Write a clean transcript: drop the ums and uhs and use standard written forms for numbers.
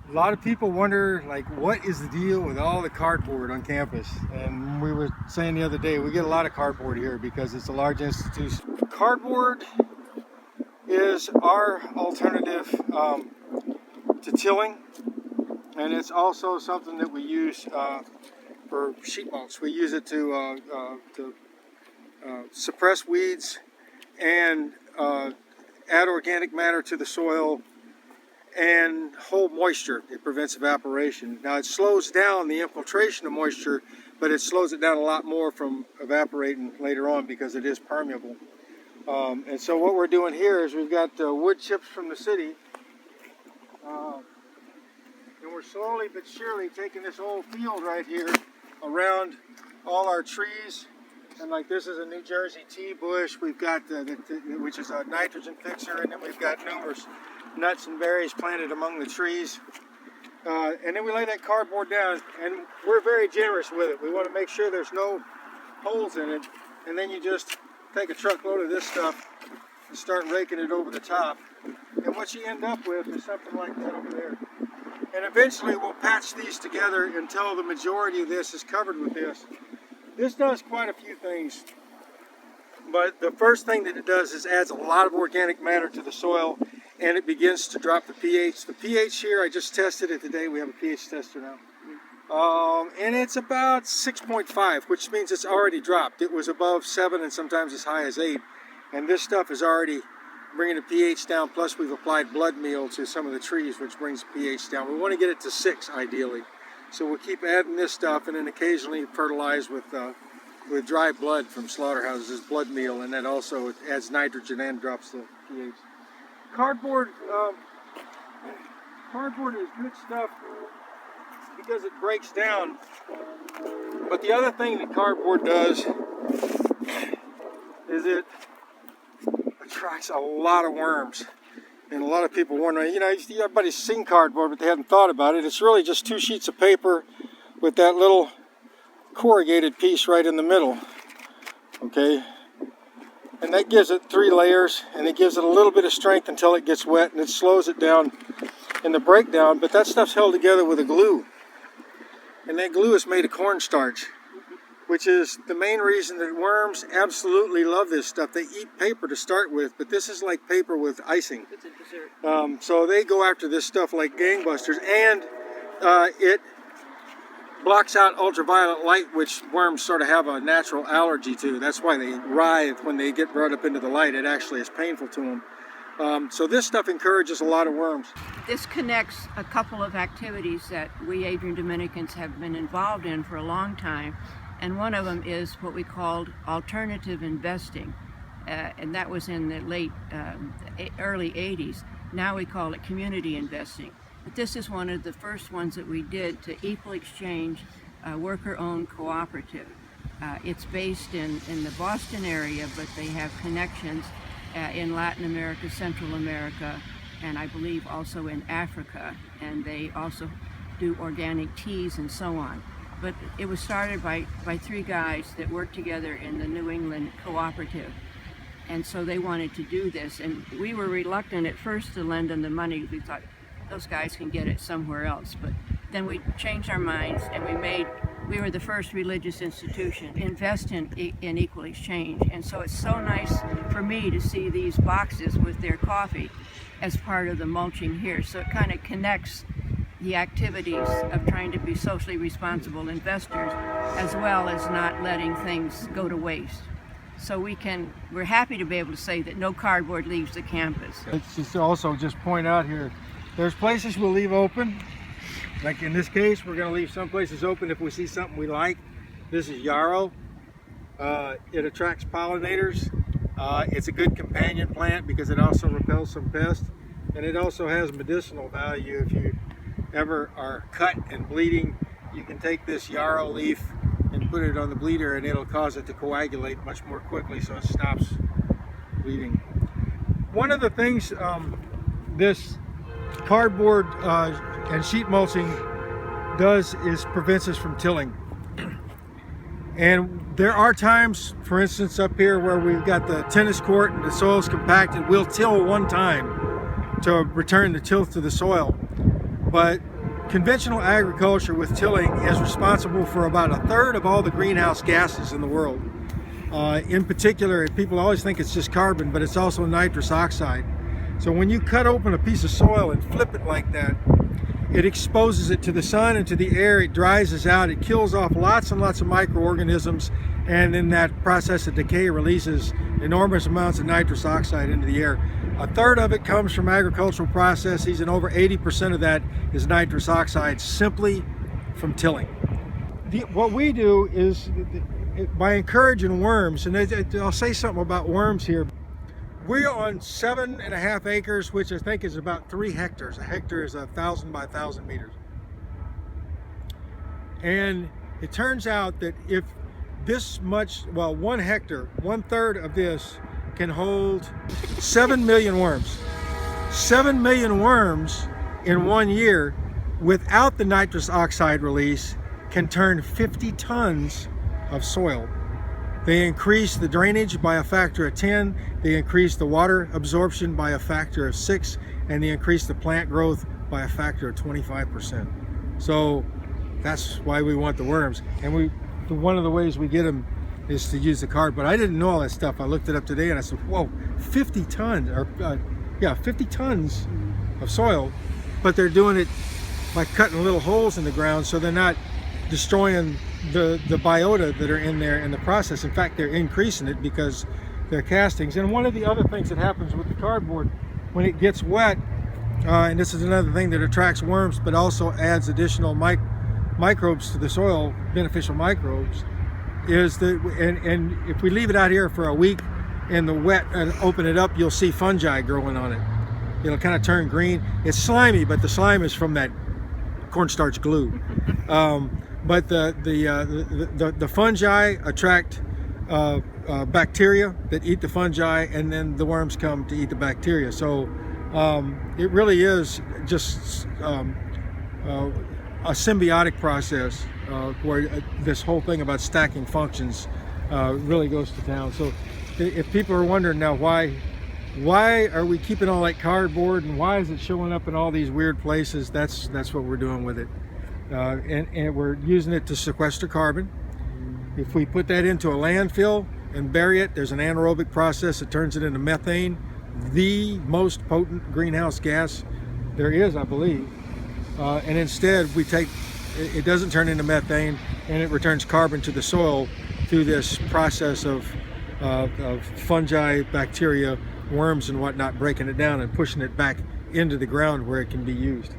A lot of people wonder, like, what is the deal with all the cardboard on campus? And we were saying the other day, we get a lot of cardboard here because it's a large institution. Cardboard is our alternative to tilling, and it's also something that we use for sheet mulch. We use it to suppress weeds and add organic matter to the soil and hold moisture. It prevents evaporation. Now, it slows down the infiltration of moisture, but it slows it down a lot more from evaporating later on because it is permeable. And so what we're doing here is we've got wood chips from the city, and we're slowly but surely taking this whole field right here around all our trees. And like, this is a New Jersey tea bush. We've got which is a nitrogen fixer, and then we've got numerous nuts and berries planted among the trees. And then we lay that cardboard down, and we're very generous with it. We want to make sure there's no holes in it, and then you just take a truckload of this stuff and start raking it over the top. And what you end up with is something like that over there. And eventually we'll patch these together until the majority of this is covered with this. This does quite a few things, but the first thing that it does is adds a lot of organic matter to the soil, and it begins to drop the pH. The pH here, I just tested it today. We have a pH tester now. And it's about 6.5, which means it's already dropped. It was above 7 and sometimes as high as 8. And this stuff is already bringing the pH down, plus we've applied blood meal to some of the trees, which brings the pH down. We want to get it to 6 ideally. So we'll keep adding this stuff and then occasionally fertilize with dry blood from slaughterhouses, blood meal, and that also adds nitrogen and drops the pH. Cardboard is good stuff because it breaks down. But the other thing that cardboard does is it attracts a lot of worms. And a lot of people wondering, you know, everybody's seen cardboard, but they hadn't thought about it. It's really just 2 sheets of paper with that little corrugated piece right in the middle. Okay? And that gives it 3 layers, and it gives it a little bit of strength until it gets wet, and it slows it down in the breakdown. But that stuff's held together with a glue. And that glue is made of cornstarch, which is the main reason that worms absolutely love this stuff. They eat paper to start with, but this is like paper with icing. It's a dessert. So they go after this stuff like gangbusters, and it blocks out ultraviolet light, which worms sort of have a natural allergy to. That's why they writhe when they get brought up into the light. It actually is painful to them. So this stuff encourages a lot of worms. This connects a couple of activities that we Adrian Dominicans have been involved in for a long time. And one of them is what we called alternative investing. And that was in the early 80s. Now we call it community investing. But this is one of the first ones that we did to equal exchange worker-owned cooperative. It's based in the Boston area, but they have connections in Latin America, Central America, and I believe also in Africa. And they also do organic teas and so on. But it was started by 3 guys that worked together in the New England cooperative. And so they wanted to do this. And we were reluctant at first to lend them the money. We thought those guys can get it somewhere else. But then we changed our minds, and we were the first religious institution invest in equal exchange. And so it's so nice for me to see these boxes with their coffee as part of the mulching here. So it kind of connects the activities of trying to be socially responsible investors, as well as not letting things go to waste. So we're happy to be able to say that no cardboard leaves the campus. Let's just also just point out here, there's places we'll leave open. Like in this case, we're going to leave some places open if we see something we like. This is yarrow. It attracts pollinators. It's a good companion plant because it also repels some pests. And it also has medicinal value. If you ever are cut and bleeding, you can take this yarrow leaf and put it on the bleeder, and it'll cause it to coagulate much more quickly, so it stops bleeding. One of the things this cardboard and sheet mulching does is prevents us from tilling. And there are times, for instance, up here where we've got the tennis court and the soil's compacted, we'll till one time to return the tilth to the soil. But conventional agriculture with tilling is responsible for about a third of all the greenhouse gases in the world. In particular, people always think it's just carbon, but it's also nitrous oxide. So when you cut open a piece of soil and flip it like that, it exposes it to the sun and to the air. It dries us out. It kills off lots and lots of microorganisms, and in that process of decay releases enormous amounts of nitrous oxide into the air. A third of it comes from agricultural processes, and over 80% of that is nitrous oxide simply from tilling. What we do is, by encouraging worms, and I'll say something about worms here. We're on 7.5 acres, which I think is about 3 hectares. A hectare is 1,000 by 1,000 meters. And it turns out that if this much, well, 1 hectare, 1/3 of this can hold 7 million worms. 7 million worms in 1 year without the nitrous oxide release can turn 50 tons of soil. They increase the drainage by a factor of 10, they increase the water absorption by a factor of 6, and they increase the plant growth by a factor of 25%. So that's why we want the worms. And one of the ways we get them is to use the card. But I didn't know all that stuff. I looked it up today and I said, whoa, 50 tons, 50 tons of soil, but they're doing it by cutting little holes in the ground, so they're not destroying the biota that are in there in the process. In fact, they're increasing it because they're castings. And one of the other things that happens with the cardboard when it gets wet, and this is another thing that attracts worms but also adds additional microbes to the soil, beneficial microbes, is that, and if we leave it out here for a week in the wet and open it up, you'll see fungi growing on it. It'll kind of turn green. It's slimy, but the slime is from that cornstarch glue. But the fungi attract bacteria that eat the fungi, and then the worms come to eat the bacteria. So it really is just a symbiotic process where this whole thing about stacking functions really goes to town. So if people are wondering now why are we keeping all that cardboard and why is it showing up in all these weird places, that's what we're doing with it. And we're using it to sequester carbon. If we put that into a landfill and bury it, there's an anaerobic process that turns it into methane, the most potent greenhouse gas there is, I believe. And instead we take, it doesn't turn into methane, and it returns carbon to the soil through this process of fungi, bacteria, worms and whatnot, breaking it down and pushing it back into the ground where it can be used.